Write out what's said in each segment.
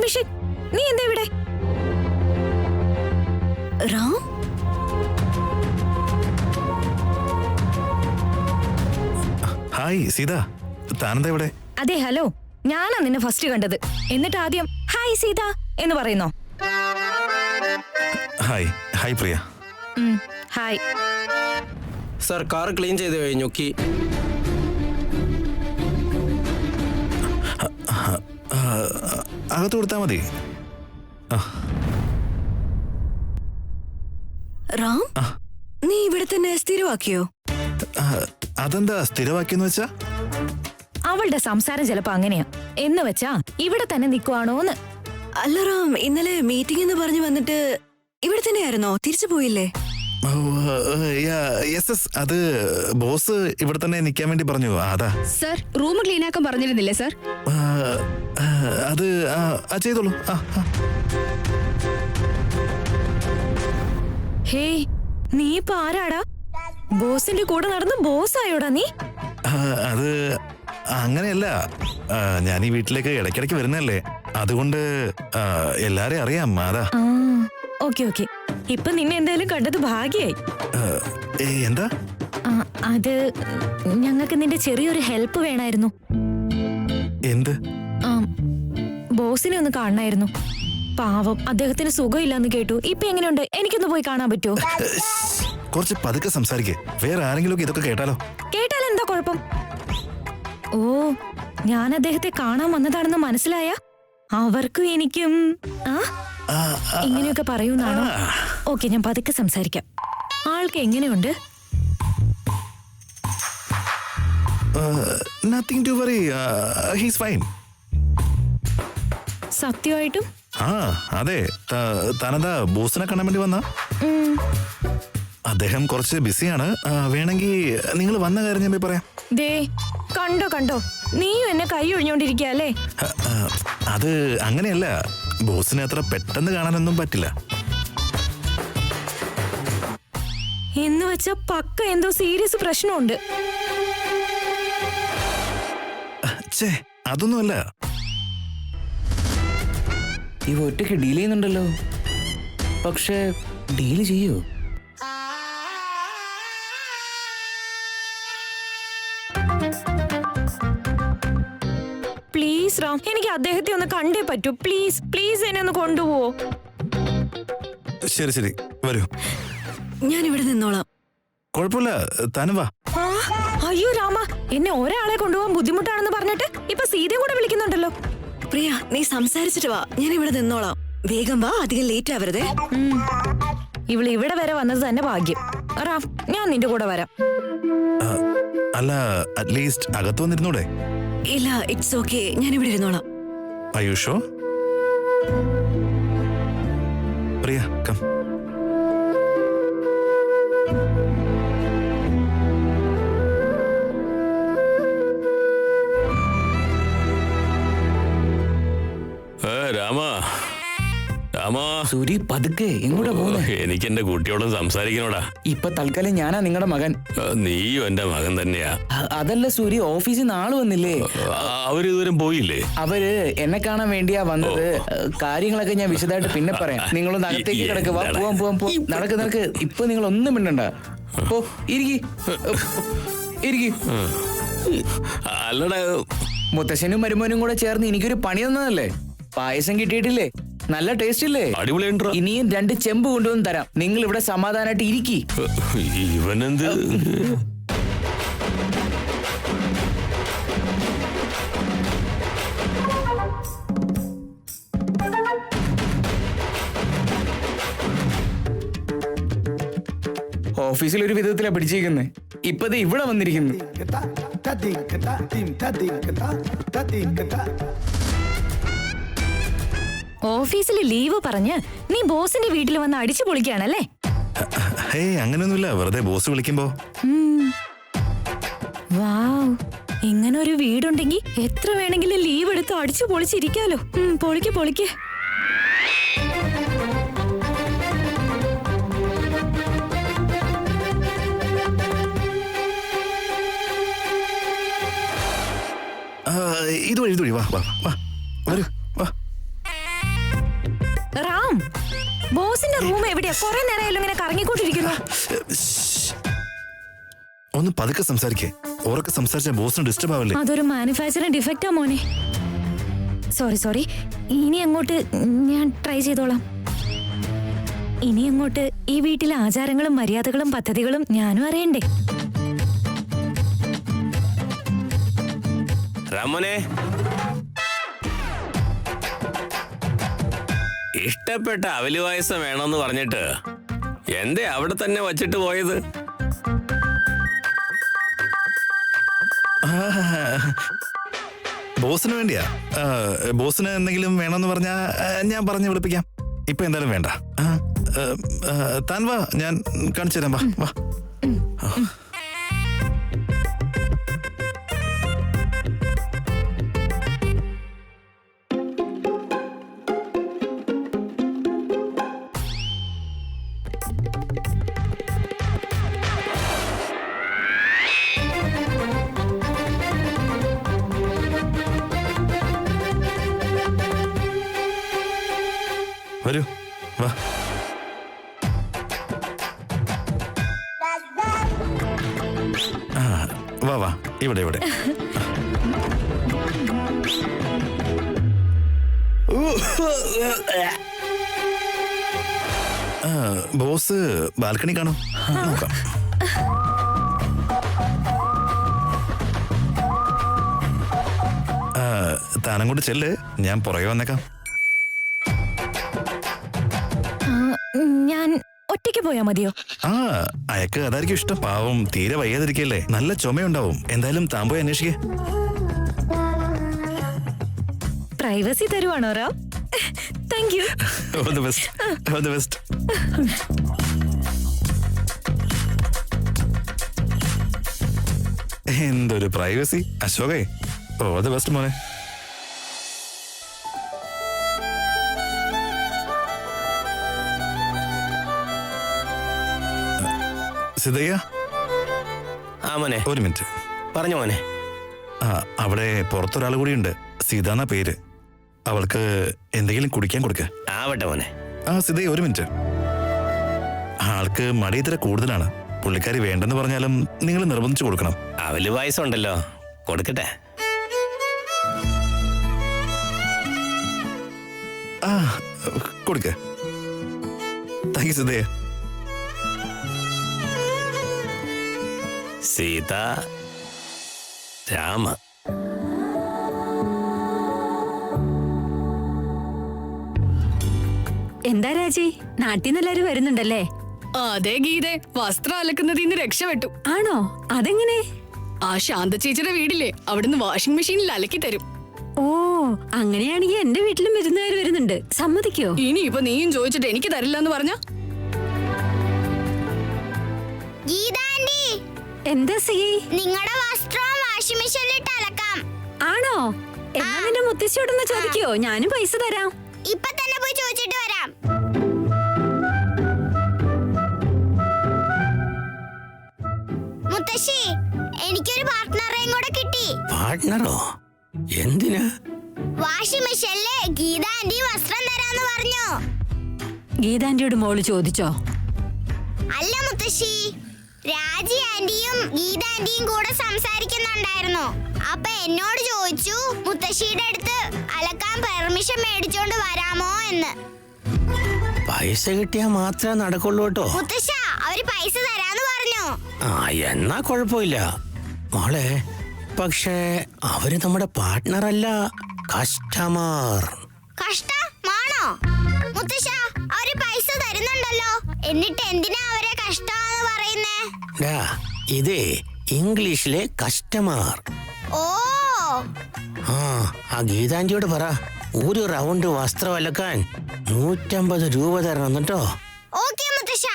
അഭിഷേക്, നീ എന്താ ഇവിടെ? റാം, ഹായ് സീത, താനെന്താ ഇവിടെ? അതെ ഹലോ, ഞാനാ നിന്നെ ഫസ്റ്റ് കണ്ടത്. എന്നിട്ട് ആദ്യം ഹായ് സീത എന്ന് പറയുന്നോ? ഹായ് ഹായ് പ്രിയ. ഹായ്. സർ, കാർ ക്ലീൻ ചെയ്ത് കഴിഞ്ഞു. അകത്ത് കൊടുത്താ മതി. റാം, നീ ഇവിടെ തന്നെ സ്ഥിരമാക്കിയോ? അതെന്താ സ്ഥിരവാക്കിയെന്ന് വെച്ചാ? അവളുടെ സംസാരം ചിലപ്പോ അങ്ങനെയാ. എന്ന് വെച്ചാ ഇവിടെ തന്നെ നിക്കുവാണോന്ന്. അല്ല റാം, ഇന്നലെ മീറ്റിംഗ് എന്ന് പറഞ്ഞു വന്നിട്ട് ഇവിടെ തന്നെയായിരുന്നോ? തിരിച്ചു പോയില്ലേ? അത് ബോസ് ഇവിടെ തന്നെ നിൽക്കാൻ വേണ്ടി പറഞ്ഞു. അതാ. സർ, റൂം ക്ലീൻ ആക്കാൻ പറഞ്ഞിരുന്നില്ലേ സർ? അത് ചെയ്തോളൂ. ഹേ, നീ ഇപ്പൊ ആരാടാ? ബോസിന്റെ കൂടെ നടന്ന് ബോസായോടാ നീ? അത് അങ്ങനെയല്ല, ഞാൻ ഈ വീട്ടിലേക്ക് ഇടയ്ക്കിടയ്ക്ക് വരുന്നല്ലേ, അതുകൊണ്ട് എല്ലാരെയും അറിയാം. അതാ. ഓക്കെ ഓക്കെ, ഇപ്പൊ നിന്നെ എന്തായാലും കണ്ടത് ഭാഗ്യായി. എന്താ? അത് ഞങ്ങൾക്ക് നിന്റെ ചെറിയൊരു ഹെൽപ്പ് വേണമായിരുന്നു. എന്ത്? ബോസിനെ ഒന്ന് കാണണമായിരുന്നു. പാവം, അദ്ദേഹത്തിന് സുഖമില്ലാന്ന് കേട്ടു. ഇപ്പൊ എങ്ങനെയുണ്ട്? എനിക്കൊന്ന് പോയി കാണാൻ പറ്റുമോ? കുറച്ച് പതുക്കെ സംസാരിക്കേ, വേറെ ആരെങ്കിലും ഇതൊക്കെ കേട്ടാലോ? കേട്ടാൽ എന്താ കുഴപ്പം? ഓ, ഞാൻ അദ്ദേഹത്തെ കാണാൻ വന്നതാണെന്ന് മനസ്സിലായ അവർക്കും എനിക്കും ഇങ്ങനെയൊക്കെ പറയൂന്നാണോ? ഓക്കെ, ഞാൻ പതുക്കെ സംസാരിക്കാം. ആൾക്ക് എങ്ങനെയുണ്ട്? Nothing to worry. He's fine. സത്യമായിട്ടും? അതെ. താനെന്താ ബോസിനെ കാണാൻ വേണ്ടി വന്ന? അദ്ദേഹം കുറച്ച് ബിസിയാണ്. വേണമെങ്കിൽ നിങ്ങൾ വന്ന കാര്യം ഞാൻ പറയാം. ദേ, കണ്ടോ നീയും എന്നെ കൈ ഒഴിഞ്ഞോണ്ടിരിക്കല്ലേ? അത് അങ്ങനെയല്ല, ബോസിനെ അത്ര പെട്ടെന്ന് കാണാനൊന്നും പറ്റില്ല. എന്ന് വെച്ചാ പക്ക എന്തോ സീരിയസ് പ്രശ്നമുണ്ട്. അതൊന്നുമല്ല. ഇവ ഒറ്റയ്ക്ക് ഡീൽ ചെയ്യുന്നുണ്ടല്ലോ, പക്ഷെ ഡീല് ചെയ്യൂ? പ്ലീസ് റാം, എനിക്ക് അദ്ദേഹത്തെ ഒന്ന് കണ്ടേ പറ്റൂ. പ്ലീസ് പ്ലീസ്, എന്നെ ഒന്ന് കൊണ്ടുപോവോ? ശരി വരൂ. ഞാൻ ഇവിടെ നിന്നോളാം. കുഴപ്പമില്ല, താനും വാ. അയ്യോ രാമ, എന്നെ ഒരാളെ കൊണ്ടുപോകാൻ ബുദ്ധിമുട്ടാണെന്ന് പറഞ്ഞിട്ട് ഇപ്പൊ സീതയും കൂടെ വിളിക്കുന്നുണ്ടല്ലോ. പ്രിയ, നീ സംസാരിച്ചിട്ട് വാ, ഞാൻ ഇവിടെ നിന്നോളാം. വേഗം വാ, അധികം ലേറ്റ് ആവരുതേ. ഇവള് ഇവിടെ വരെ വന്നത് തന്നെ ഭാഗ്യം. റാം, ഞാൻ നിന്റെ കൂടെ വരാം. അല്ല, അറ്റ്ലീസ്റ്റ് അകത്ത് വന്നിരുന്നൂടെ? ഇല്ല, ഇറ്റ്സ് ഓക്കെ, ഞാൻ ഇവിടെ ഇരുന്നോളാം. ആയുഷോ? പ്രിയ, കം. സൂരി, പതുക്കെ എങ്ങോട്ടാ പോകുന്നത്? എനിക്ക് എന്റെ കുട്ടിയോടും സംസാരിക്കണോടാ. ഇപ്പൊ തൽക്കാലം ഞാനാ നിങ്ങളുടെ മകൻ. നീയും എന്റെ മകൻ തന്നെയാ. അതല്ല സൂരി, ഓഫീസിൽ നിന്ന് ആള് വന്നില്ലേ? അവരിതുവരെ പോയില്ലേ? അവര് എന്നെ കാണാൻ വേണ്ടിയാ വന്നത്. കാര്യങ്ങളൊക്കെ ഞാൻ വിശദമായിട്ട് പിന്നെ പറയാം. നിങ്ങളൊന്ന് അകത്തേക്ക് കിടക്കുക. പോവാം. നടക്ക്. ഇപ്പൊ നിങ്ങൾ ഒന്നും മിണ്ടണ്ട. പോ, ഇരിക്കി. അല്ലടാ, മുത്തശ്ശനും മരുമോനും കൂടെ ചേർന്ന് എനിക്കൊരു പണി തന്നതല്ലേ? പായസം കിട്ടിയിട്ടില്ലേ? നല്ല ടേസ്റ്റ് ഇല്ലേ? അടിപൊളിയുണ്ടോ? ഇനിയും 2 ചെമ്പ് കൊണ്ടുവന്ന് തരാം. നിങ്ങൾ ഇവിടെ സമാധാനമായിട്ട് ഇരിക്കി. ഇവനെന്ത്? ഓഫീസിൽ ഒരു വിധത്തിലാ പിടിച്ചിരിക്കുന്നത്. ഇപ്പത് ഇവിടെ വന്നിരിക്കുന്നു. ഓഫീസിൽ ലീവ് പറഞ്ഞ് നീ ബോസിന്റെ വീട്ടിൽ വന്ന് അടിച്ചു പൊളിക്കുകയാണല്ലേ? അങ്ങനെയൊന്നുമില്ല, വെറുതെ ബോസ് വിളിക്കുമ്പോ. വാവ്, ഇങ്ങനെ ഒരു വീടുണ്ടെങ്കിൽ എത്ര വേണമെങ്കിലും ലീവ് എടുത്ത് അടിച്ചു പൊളിച്ചിരിക്കാലോ. പൊളിക്ക്. ഇതുവഴി വാ വരൂ, വാ. ബോസിന്റെ റൂം എവിടെയാ? കുറെ നേരമായാലും ഇങ്ങനെ കറങ്ങിക്കൊണ്ടിരിക്കുന്നു. ഒന്ന് പതുക്കെ സംസാരിക്കേ. ഉറക്കെ സംസാരിച്ച ബോസിന് ഡിസ്റ്റർബ് ആവില്ലേ? അതൊരു മാനുഫാക്ചറിംഗ് ഡിഫക്റ്റാ മോനെ. സോറി. ഇനി അങ്ങോട്ട് ഞാൻ ട്രൈ ചെയ്തോളാം. ഇനി അങ്ങോട്ട് ഈ വീട്ടിലെ ആചാരങ്ങളും മര്യാദകളും പദ്ധതികളും ഞാനും അറിയണ്ടേ? രാമനെ, ഇഷ്ടപ്പെട്ട അവല് പായസം വേണമെന്ന് പറഞ്ഞിട്ട് എന്തേ അവിടെ തന്നെ വച്ചിട്ട് പോയത്? ബോസിന് വേണ്ടിയാ? ബോസിന് എന്തെങ്കിലും വേണമെന്ന് പറഞ്ഞാ ഞാൻ പറഞ്ഞു വിളിപ്പിക്കാം. ഇപ്പൊ എന്തായാലും വേണ്ട. താൻ വാ, ഞാൻ കാണിച്ചു തരാം. വാ. വരൂ, വാ. വാ ഇവിടെ. ബോസ് ബാൽക്കണി കാണും. നോക്കാം. താനങ്ങോട്ട് ചെല്ല്, ഞാൻ പുറകെ വന്നേക്കാം. ഞാൻ ഒറ്റയ്ക്ക് പോയാ മതിയോ? അയക്ക് അതായിരിക്കും ഇഷ്ടം. പാവം തീരെ വയ്യാതിരിക്കല്ലേ, നല്ല ചുമയുണ്ടാവും. എന്തായാലും താൻ പോയി അന്വേഷിക്കേ. പ്രൈവസി തരുവാണോ Ram? Thank you. All the best. എന്തൊരു പ്രൈവസി അശോകേ. ഓൾ ദി ബെസ്റ്റ് മോനെ. സിതയ്യ, മോനെ. ഒരു മിനിറ്റ്. പറഞ്ഞു മോനെ. അവിടെ പുറത്തൊരാൾ കൂടിയുണ്ട്. സീത എന്നാ പേര്. അവൾക്ക് എന്തെങ്കിലും കുടിക്കാൻ കൊടുക്ക. ആവട്ടെ മോനെ. സിതയ്യ, ഒരു മിനിറ്റ്. ആൾക്ക് മടി ഇത്ര കൂടുതലാണ്. പുള്ളിക്കാരി വേണ്ടെന്ന് പറഞ്ഞാലും നിങ്ങൾ നിർബന്ധിച്ചു കൊടുക്കണം. അവല് പായസം ഉണ്ടല്ലോ, കൊടുക്കട്ടെ. കൊടുക്ക. താങ്ക് യു സിതയ്യ. സീത, രാമ. എന്താ രാജി, നാട്ടിൽ നിന്ന് എല്ലാരും വരുന്നുണ്ടല്ലേ? അതെ ഗീതേ, വസ്ത്രം അലക്കുന്നതിൽ നിന്ന് രക്ഷപ്പെട്ടു. ആണോ? അതെങ്ങനെ? ആ ശാന്ത ചേച്ചിയുടെ വീടില്ലേ, അവിടുന്ന് വാഷിംഗ് മെഷീനിൽ അലക്കി തരും. ഓ, അങ്ങനെയാണെങ്കിൽ എന്റെ വീട്ടിലും വിരുന്നുകാർ വരുന്നുണ്ട്. സമ്മതിക്കോ? ഇനിയിപ്പൊ നീയും ചോദിച്ചിട്ട് എനിക്ക് തരില്ല എന്ന് പറഞ്ഞ? എന്താ സീ? നിങ്ങളുടെ വസ്ത്രം വാഷിംഗ് മെഷീനിലിട്ട് അലക്കാം. ആണോ? എന്നാ നിന്റെ മുത്തശ്ശിയോടൊന്ന് ചോദിക്കോ, ഞാനും പൈസ തരാം. ഇപ്പൊ തന്നെ പോയി ചോദിച്ചിട്ട് വരാം. മുത്തശ്ശി, എനിക്കൊരു പാർട്ട്ണറേയും കൂടെ കിട്ടി. പാർട്ട്ണറോ? എന്തിനാ? വാഷിംഗ് മെഷീനില് ഗീത ആന്റി വസ്ത്രം തരാന്ന് പറഞ്ഞു. ഗീതാന്റിയോട് മോള് ചോദിച്ചോ? അല്ല മുത്തശ്ശി, രാജി ആന്റിയും ഗീത ആന്റിയും കൂടെ സംസാരിക്കുന്നുണ്ടായിരുന്നു. അപ്പൊ എന്നോട് ചോദിച്ചു മുത്തശ്ശിയുടെ അടുത്ത് അലക്കാൻ പെർമിഷൻ മേടിച്ചോണ്ട് വരാമോ എന്ന്. പൈസ കിട്ടിയാ മാത്രമേ നടക്കുള്ളൂ കേട്ടോ. മുത്തശ്ശ, അവര് പൈസ തരാന്ന് പറഞ്ഞു. എന്നാ കുഴപ്പമില്ല മോളെ. പക്ഷേ അവര് നമ്മുടെ പാർട്ട്ണർ അല്ല, കസ്റ്റമർ. കഷ്ടമാണോ? മുത്തശ്ശ, അവര് പൈസ തരുന്നുണ്ടല്ലോ, എന്നിട്ട് എന്തിനാ അവരെ കഷ്ടമാണെന്ന് പറയുന്നേ? ഇതേ ഇംഗ്ലീഷിലെ കസ്റ്റമർ. ഓ, ആ ഗീതാന്റിയോട് പറ, ഒരു റൗണ്ട് വസ്ത്രം അലക്കാൻ 150 രൂപ തരണം കേട്ടോ. ഓക്കേ മുത്തശ്ശ.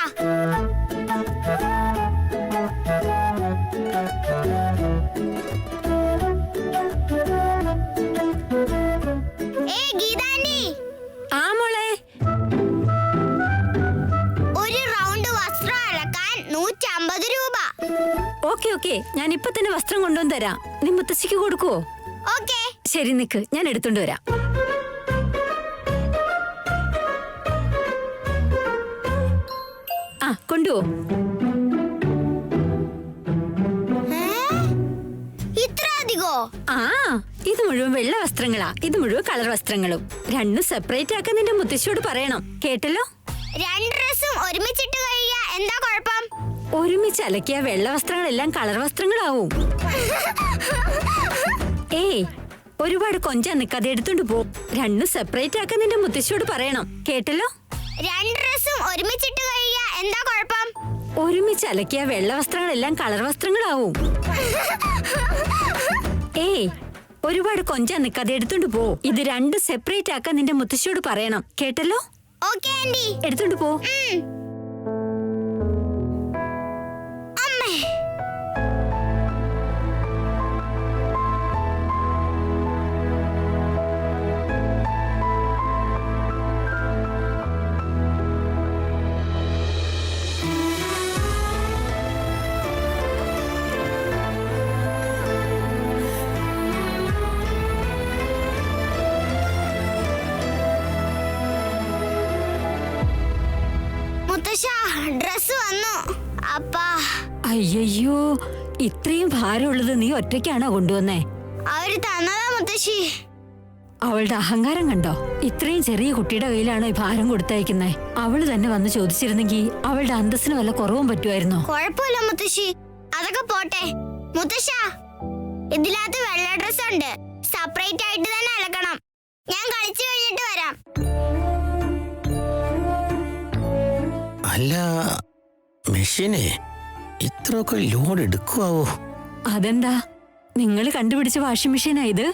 ഗീതാന്റി. ആ മോളെ. ഒരു റൗണ്ട് വസ്ത്രം അലക്കാൻ 150 രൂപ. ഓക്കെ, ഞാൻ ഇപ്പൊ തന്നെ വസ്ത്രം കൊണ്ടുവന്ന് തരാം. നീ മുത്തശ്ശിക്ക് കൊടുക്കുവോ? ഓക്കേ. ശരി, നിക്ക്, ഞാൻ എടുത്തോണ്ട് വരാം. കൊണ്ടുപോ. ഇത്ര അധികോ? ആ, ഇത് മുഴുവൻ വെള്ള വസ്ത്രങ്ങളാ, ഇത് മുഴുവൻ കളർ വസ്ത്രങ്ങളും. രണ്ടും സെപ്പറേറ്റ് ആക്കാൻ നിന്റെ മുത്തശ്ശിയോട് പറയണം, കേട്ടല്ലോ? 2 ഡ്രസ്സും ഒരുമിച്ചിട്ട് കഴിയാ എന്താ കുഴപ്പം? ഒരുമിച്ച് അലക്കിയ വെള്ള വസ്ത്രങ്ങളെല്ലാം കളർ വസ്ത്രങ്ങളാവും. ഏയ്, ഒരുപാട് കൊഞ്ചാൻ നിക്കാതെ എടുത്തോണ്ട് പോ. രണ്ടും സെപ്പറേറ്റ് ആക്കാൻ നിന്റെ മുത്തശ്ശിയോട് പറയണം, കേട്ടല്ലോ? 2 ഡ്രസ്സും ഒരുമിച്ചിട്ട് കഴിയാ എന്താ കുഴപ്പം? ഒരുമിച്ച് അലക്കിയ വെള്ള വസ്ത്രങ്ങളെല്ലാം കളർ വസ്ത്രങ്ങളാവും. ഏയ്, ഒരുപാട് കൊഞ്ചാൻ നിക്കാതെ എടുത്തോണ്ട് പോ. ഇത് രണ്ടും സെപ്പറേറ്റ് ആക്കാൻ നിന്റെ മുത്തശ്ശിയോട് പറയണം, കേട്ടല്ലോ? Okay aunty. എടുത്തോണ്ട് പോ. അമ്മേ, മുത്തശ്ശ ഡ്രസ് വന്നു. അപ്പാ, അയ്യോ, ഇത്രയും ഭാരമുള്ളത് നീ ഒറ്റയ്ക്കാണോ കൊണ്ടുവന്നേ? അവര് തന്നതാ മുത്തശ്ശി. അവളുടെ അഹങ്കാരം കണ്ടോ? ഇത്രയും ചെറിയ കുട്ടിയുടെ കയ്യിലാണോ ഈ ഭാരം കൊടുത്തയക്കുന്നേ? അവള് തന്നെ വന്ന് ചോദിച്ചിരുന്നെങ്കിൽ അവളുടെ അന്തസ്സിന് വല്ല കുറവും പറ്റുമായിരുന്നോ? കുഴപ്പമില്ല മുത്തശ്ശി, അതൊക്കെ പോട്ടെ. മുത്തശ്ശ, ഇതിനകത്ത് വെള്ള ഡ്രസ് ഉണ്ട്. സെപ്പറേറ്റ് ആയിട്ട് തന്നെ അലക്കണം. ഞാൻ കളിച്ചു കഴിഞ്ഞിട്ട് വരാം. അല്ല, മെഷീനെ ഇത്രയൊക്കെ ലോഡ് എടുക്കുവോ? അതെന്താ, നിങ്ങൾ കണ്ടുപിടിച്ച വാഷിംഗ് മെഷീനാ ഇത്?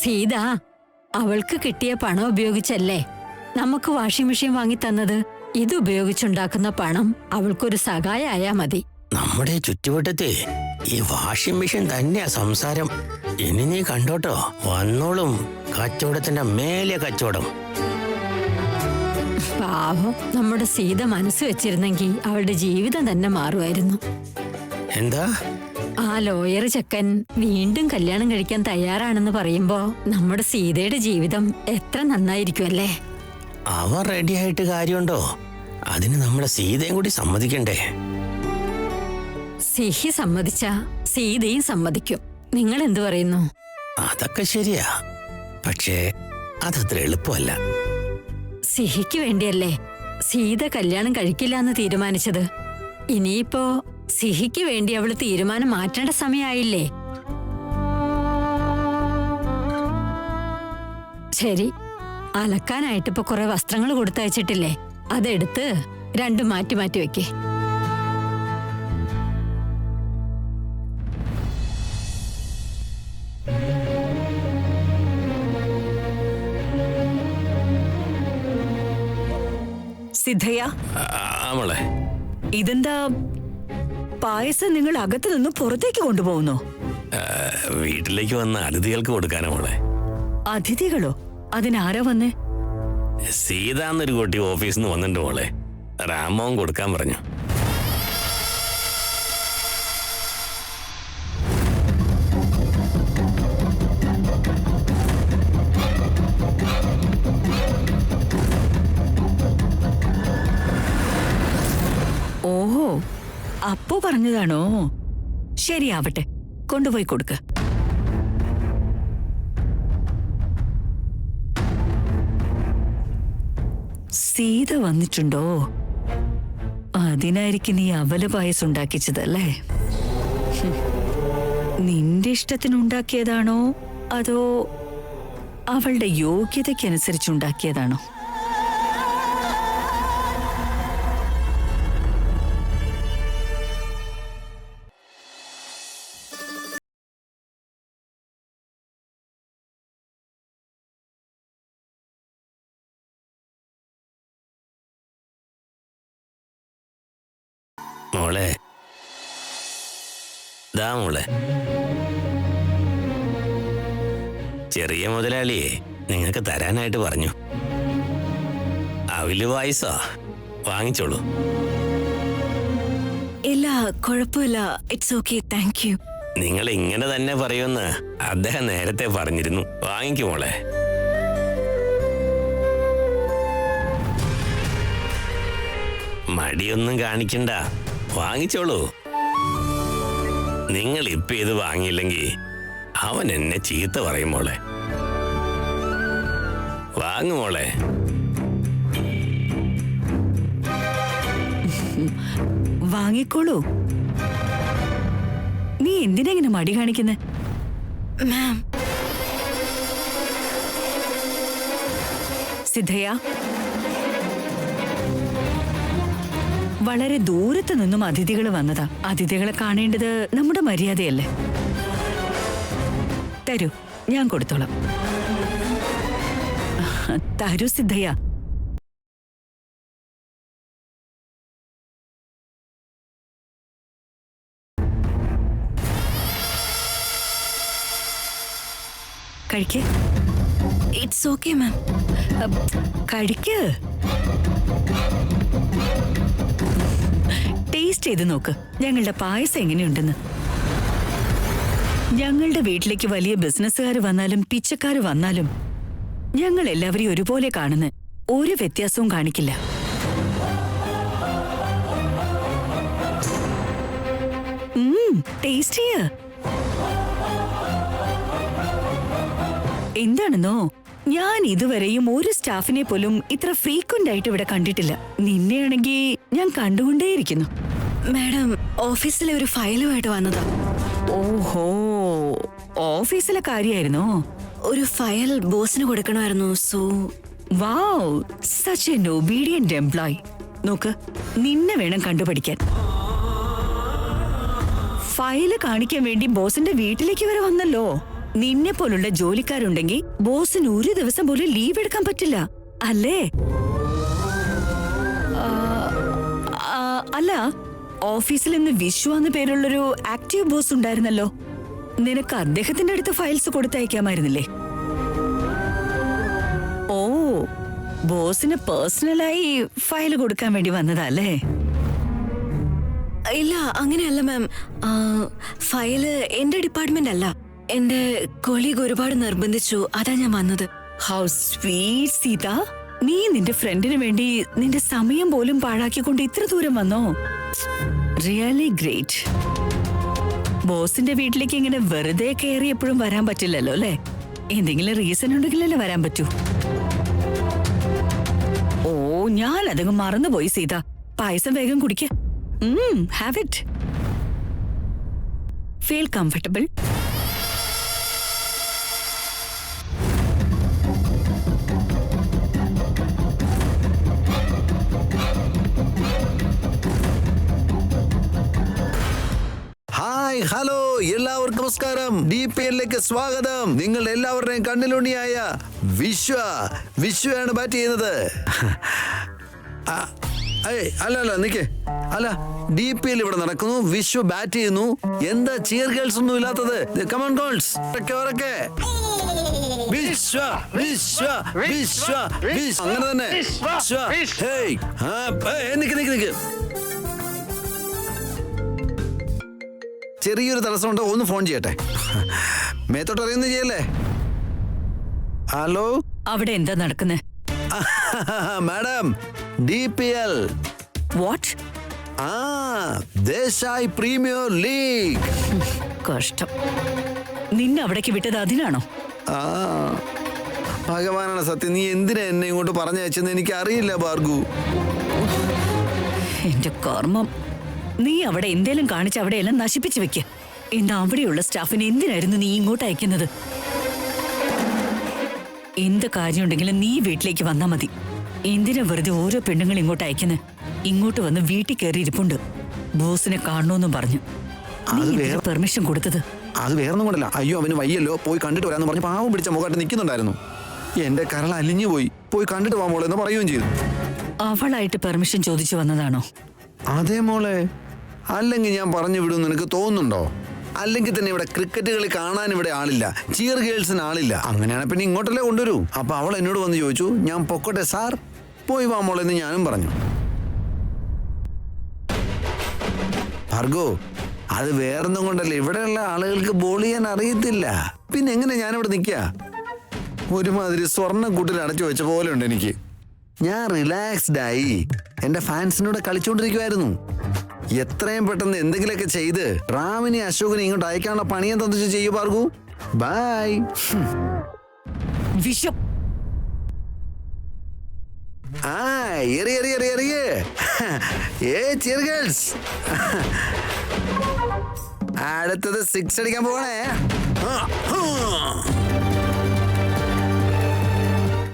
സീത അവൾക്ക് കിട്ടിയ പണം ഉപയോഗിച്ചല്ലേ നമുക്ക് വാഷിംഗ് മെഷീൻ വാങ്ങി തന്നത്. ഇത് ഉപയോഗിച്ചുണ്ടാക്കുന്ന പണം അവൾക്കൊരു സഹായമായാ മതി. നമ്മുടെ ചുറ്റുവട്ടത്തെ ഈ വാഷിംഗ് മെഷീൻ തന്നെയാ സംസാരം. ഇനി നീ കണ്ടോട്ടോ, വന്നോളും കച്ചവടത്തിന്റെ മേലെ കച്ചവടം. പാവം, നമ്മുടെ സീത മനസ്സ് വെച്ചിരുന്നെങ്കിൽ അവളുടെ ജീവിതം തന്നെ മാറുമായിരുന്നു. എന്താ? ആ ലോയർ ചെക്കൻ വീണ്ടും കല്യാണം കഴിക്കാൻ തയ്യാറാണെന്ന് പറയുമ്പോ നമ്മുടെ സീതയുടെ ജീവിതം എത്ര നന്നായിരിക്കും അല്ലേ? അവൻ റെഡിയായിട്ട് കാര്യമുണ്ടോ? അതിന് നമ്മുടെ സീതയും കൂടി സമ്മതിക്കണ്ടേ? സിഹി സമ്മതിച്ച സീതയും സമ്മതിക്കും. നിങ്ങൾ എന്തു പറയുന്നു? അതൊക്കെ ശരിയാ, പക്ഷേ അതത്ര എളുപ്പമല്ല. സിഹിക്ക് വേണ്ടിയല്ലേ സീത കല്യാണം കഴിക്കില്ല എന്ന് തീരുമാനിച്ചത്. ഇനിയിപ്പോ സിഹിക്ക് വേണ്ടി അവള് തീരുമാനം മാറ്റേണ്ട സമയമായില്ലേ? ശരി, അലക്കാനായിട്ട് ഇപ്പൊ കുറെ വസ്ത്രങ്ങൾ കൊടുത്തയച്ചിട്ടില്ലേ, അതെടുത്ത് രണ്ടും മാറ്റി മാറ്റി വെക്കേ. സിദ്ധയ്യ, മോളെ, ഇതെന്താ പായസം നിങ്ങൾ അകത്ത് നിന്ന് പുറത്തേക്ക് കൊണ്ടുപോകുന്നോ? വീട്ടിലേക്ക് വന്ന അതിഥികൾക്ക് കൊടുക്കാനാ മോളെ. അതിഥികളോ? അതിനാരാ വന്നേ? സീത എന്നൊരു കുട്ടി ഓഫീസിൽ നിന്ന് വന്നിട്ടുണ്ട് മോളെ. രാമോൻ കൊടുക്കാൻ പറഞ്ഞു. ഓഹോ, അപ്പോ പറഞ്ഞതാണോ? ശരിയാവട്ടെ, കൊണ്ടുപോയി കൊടുക്ക. സീത വന്നിട്ടുണ്ടോ? അതിനായിരിക്കും നീ അവല് പായസം ഉണ്ടാക്കിച്ചതല്ലേ? നിന്റെ ഇഷ്ടത്തിനുണ്ടാക്കിയതാണോ അതോ അവളുടെ യോഗ്യതയ്ക്കനുസരിച്ചുണ്ടാക്കിയതാണോ? മോളെ, ദാ മോളെ, ചെറിയ മുതലാളിയെ നിങ്ങൾക്ക് തരാനായിട്ട് പറഞ്ഞു. അവില് പായസാ, വാങ്ങിച്ചോളൂ. ഇല്ല, കുഴപ്പമില്ല. It's okay, thank you. നിങ്ങൾ ഇങ്ങനെ തന്നെ പറയുമെന്ന് അദ്ദേഹം നേരത്തെ പറഞ്ഞിരുന്നു. വാങ്ങിക്കും മോളെ. മടിയൊന്നും കാണിക്കണ്ട, വാങ്ങിച്ചോളൂ. നിങ്ങൾ ഇപ്പൊ ഇത് വാങ്ങിയില്ലെങ്കിൽ അവൻ എന്നെ ചീത്ത പറയും മോളെ. വാങ്ങുമോളെ. വാങ്ങിക്കോളൂ. നീ എന്തിനാ ഇങ്ങനെ മടി കാണിക്കുന്നെ? മാം, സിദ്ധയ്യ, വളരെ ദൂരത്ത് നിന്നും അതിഥികൾ വന്നതാ. അതിഥികളെ കാണേണ്ടത് നമ്മുടെ മര്യാദയല്ലേ? തരൂ, ഞാൻ കൊടുത്തോളാം. തരൂ സിദ്ധയ്യ. കഴിക്ക്. It's okay ma'am. കഴിക്ക്. ടേസ്റ്റ് ചെയ്ത് നോക്ക് ഞങ്ങളുടെ പായസം എങ്ങനെയുണ്ടെന്ന്. ഞങ്ങളുടെ വീട്ടിലേക്ക് വലിയ ബിസിനസ്സുകാർ വന്നാലും പിച്ചക്കാർ വന്നാലും ഞങ്ങൾ എല്ലാവരെയും ഒരുപോലെ കാണുന്ന ഒരു വ്യത്യാസവും കാണിക്കില്ല. ടേസ്റ്റ് ചെയ്യ. എന്താണെന്നോ, ഞാൻ ഇതുവരെയും ഒരു സ്റ്റാഫിനെ പോലും ഇത്ര ഫ്രീക്വന്റ് ആയിട്ട് ഇവിടെ കണ്ടിട്ടില്ല. നിന്നെയാണെങ്കിൽ ഞാൻ കണ്ടുകൊണ്ടേയിരിക്കുന്നു. മാഡം, ഓഫീസിലെ ഒരു ഫയലുമായിട്ട് വന്നതാ. ഓഹോ, ഓഫീസിലെ കാര്യമായിരുന്നോ? ഒരു ഫയൽ ബോസിന് കൊടുക്കണമായിരുന്നു. So wow, such an obedient employee. നോക്ക്, നിന്നെ വേണം കണ്ടുപഠിക്കാൻ. ഫയല് കാണിക്കാൻ വേണ്ടി ബോസിന്റെ വീട്ടിലേക്ക് വരെ വന്നല്ലോ. നിന്നെ പോലുള്ള ജോലിക്കാരുണ്ടെങ്കിൽ ബോസിന് ഒരു ദിവസം പോലും ലീവ് എടുക്കാൻ പറ്റില്ല, അല്ലേ? അല്ല, ഓഫീസിൽ ഇന്ന് വിശ്വ എന്ന പേരുള്ളൊരു ആക്റ്റീവ് ബോസ് ഉണ്ടായിരുന്നല്ലോ. നിനക്ക് അദ്ദേഹത്തിന്റെ അടുത്ത് ഫയൽസ് കൊടുത്തയക്കാമായിരുന്നില്ലേ? ഓ, ബോസിന് പേഴ്സണലായി ഫയൽ കൊടുക്കാൻ വേണ്ടി വന്നതല്ലേ? ഇല്ല, അങ്ങനെയല്ല മാം. ഫയല് എന്റെ ഡിപ്പാർട്ട്മെന്റ് അല്ല. എന്റെ കൊളീഗ് ഒരുപാട് നിർബന്ധിച്ചു, അതാ ഞാൻ വന്നത്. How sweet Sita. നീ നിന്റെ ഫ്രണ്ടിന് വേണ്ടി നിന്റെ സമയം പോലും പാഴാക്കിക്കൊണ്ട് ഇത്ര ദൂരം വന്നോ? Really great. ബോസിന്റെ വീട്ടിലേക്ക് ഇങ്ങനെ വെറുതെ കയറി എപ്പോഴും വരാൻ പറ്റില്ലല്ലോ അല്ലേ? എന്തെങ്കിലും റീസൺ ഉണ്ടെങ്കിലല്ലേ വരാൻ പറ്റൂ. ഓ, ഞാൻ അതങ്ങ് മറന്നുപോയി സീത. പായസം വേഗം കുടിക്ക. Have it. Feel comfortable. Hi, hello, എല്ലാവർക്കും നമസ്കാരം. DPLലേക്ക് സ്വാഗതം. നിങ്ങൾ എല്ലാവരുടെയും കണ്ണിലുണ്ണിയായ വിശ്വയാണ് ബാറ്റ് ചെയ്യുന്നത്. അല്ല നിക്കേ, അല്ല, DPL ഇവിടെ നടക്കുന്നു, വിശ്വ ബാറ്റ് ചെയ്യുന്നു. എന്താ ചിയർ ഗേൾസ് ഒന്നും ഇല്ലാത്തത്? കമോൺ ഗേൾസ്, ഉറക്കെ. വിശ്വ വിശ്വ വിശ്വ വിശ്വ, അങ്ങനെ തന്നെ. നിക്ക്. ചെറിയൊരു തടസ്സമുണ്ടോ? ഒന്ന് ഫോൺ ചെയ്യട്ടെ. മേത്തോട്ട് അറിയുന്ന ചെയ്യല്ലേ? ഹലോ, അവിടെ എന്താ നടക്കുന്നത്? Madam, DPL. What? Desai premier league. കഷ്ടം. നിന്നെ അവിടേക്ക് വിട്ടത് അതിനാണോ? ഭഗവാനാണ് സത്യം. നീ എന്തിനാ എന്നെ ഇങ്ങോട്ട് പറഞ്ഞയച്ചെന്ന് എനിക്ക് അറിയില്ല ഭാർഗു. എന്റെ കർമ്മം. നീ അവിടെ എന്തേലും കാണിച്ച് അവിടെയെല്ലാം നശിപ്പിച്ചു വെക്ക്. എന്താ അവിടെയുള്ള സ്റ്റാഫിനെ എന്തിനായിരുന്നു നീ ഇങ്ങോട്ട് അയക്കുന്നത്? എന്ത് കാര്യമുണ്ടെങ്കിലും നീ വീട്ടിലേക്ക് വന്നാ മതി. എന്തിനാ വെറുതെ ഓരോ പെണ്ണുങ്ങൾ ഇങ്ങോട്ട് അയക്കുന്നത്? ഇങ്ങോട്ട് വന്ന് വീട്ടിൽ കയറി ഇരിപ്പുണ്ട്. ബോസിനെ കാണണമെന്നും പറഞ്ഞു. പെർമിഷൻ കൊടുത്തത് അത് വേറൊന്നും കൊണ്ടല്ല. അയ്യോ, അവന് വയ്യല്ലോ, പോയി കണ്ടിട്ട് വരാന്ന് പറഞ്ഞ് പാവം പിടിച്ച മുഖമായിട്ട് നിൽക്കുന്നുണ്ടായിരുന്നു. എന്റെ കരൾ അലിഞ്ഞു പോയി കണ്ടിട്ട് വാ മോളെ എന്ന് പറയുകയും ചെയ്തു. അവളായിട്ട് പെർമിഷൻ ചോദിച്ചു വന്നതാണോ? അതെ മോളെ. അല്ലെങ്കിൽ ഞാൻ പറഞ്ഞു വിടും നിനക്ക് തോന്നുന്നുണ്ടോ? അല്ലെങ്കിൽ തന്നെ ഇവിടെ ക്രിക്കറ്റ് കളി കാണാൻ ഇവിടെ ആളില്ല, ചിയർ ഗേൾസിന് ആളില്ല. അങ്ങനെയാണ് പിന്നെ ഇങ്ങോട്ടല്ലേ കൊണ്ടുവരൂ. അപ്പൊ അവൾ എന്നോട് വന്ന് ചോദിച്ചു, ഞാൻ പൊക്കോട്ടെ സാർ, പോയി വാ മോളെ എന്ന് ഞാനും പറഞ്ഞു. ഭാർഗോ, അത് വേറൊന്നും കൊണ്ടല്ല, ഇവിടെയുള്ള ആളുകൾക്ക് ബോൾ ചെയ്യാൻ അറിയത്തില്ല. പിന്നെ എങ്ങനെ ഞാനിവിടെ നിൽക്കുക? ഒരുമാതിരി സ്വർണ്ണക്കൂട്ടിൽ അടച്ചു വെച്ച പോലെ ഉണ്ട് എനിക്ക്. ഞാൻ റിലാക്സ്ഡ് ആയി എന്റെ ഫാൻസിനോട് കളിച്ചുകൊണ്ടിരിക്കുവായിരുന്നു. എത്രയും പെട്ടെന്ന് എന്തെങ്കിലുമൊക്കെ ചെയ്ത് റാമിനെ അശോകിനെ ഇങ്ങോട്ട് അയക്കാനുള്ള പണിയെ തന്നിച്ച് ചെയ്യൂ പാർഗു. ബൈ. വിഷം. അടുത്തത് 6 അടിക്കാൻ പോകണേ.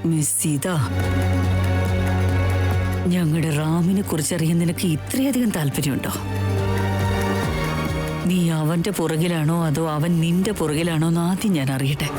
മിസ് സീത, ഞങ്ങളുടെ റാമിനെ കുറിച്ചറിയാൻ നിനക്ക് ഇത്രയധികം താല്പര്യമുണ്ടോ? നീ അവന്റെ പുറകിലാണോ അതോ അവൻ നിന്റെ പുറകിലാണോ എന്ന് ആദ്യം ഞാൻ അറിയട്ടെ.